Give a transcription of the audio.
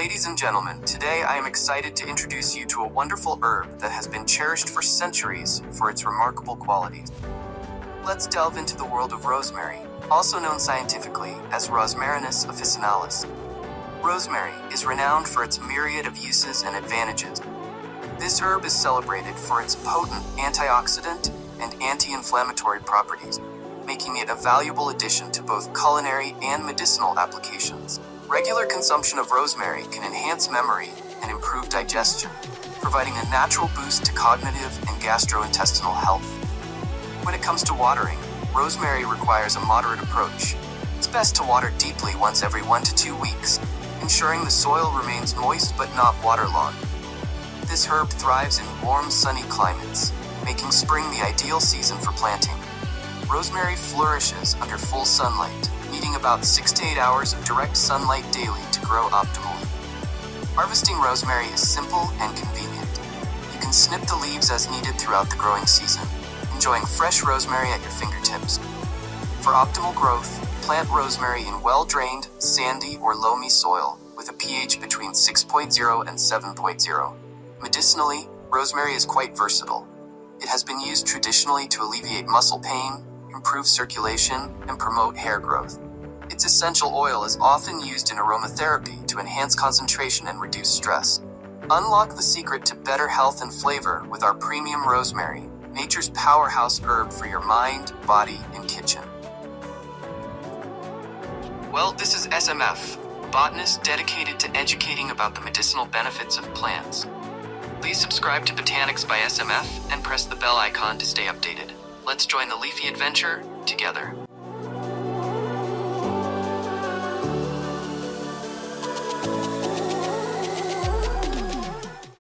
Ladies and gentlemen, today I am excited to introduce you to a wonderful herb that has been cherished for centuries for its remarkable qualities. Let's delve into the world of rosemary, also known scientifically as Rosmarinus officinalis. Rosemary is renowned for its myriad of uses and advantages. This herb is celebrated for its potent antioxidant and anti-inflammatory properties, making it a valuable addition to both culinary and medicinal applications. Regular consumption of rosemary can enhance memory and improve digestion, providing a natural boost to cognitive and gastrointestinal health. When it comes to watering, rosemary requires a moderate approach. It's best to water deeply once every 1 to 2 weeks, ensuring the soil remains moist but not waterlogged. This herb thrives in warm, sunny climates, making spring the ideal season for planting. Rosemary flourishes under full sunlight, needing about 6 to 8 hours of direct sunlight daily to grow optimally. Harvesting rosemary is simple and convenient. You can snip the leaves as needed throughout the growing season, enjoying fresh rosemary at your fingertips. For optimal growth, plant rosemary in well-drained, sandy or loamy soil with a pH between 6.0 and 7.0. Medicinally, rosemary is quite versatile. It has been used traditionally to alleviate muscle pain, improve circulation, and promote hair growth. Its essential oil is often used in aromatherapy to enhance concentration and reduce stress. Unlock the secret to better health and flavor with our premium rosemary, nature's powerhouse herb for your mind, body, and kitchen. Well, this is SMF, a botanist dedicated to educating about the medicinal benefits of plants. Please subscribe to Botanics by SMF and press the bell icon to stay updated. Let's join the leafy adventure together.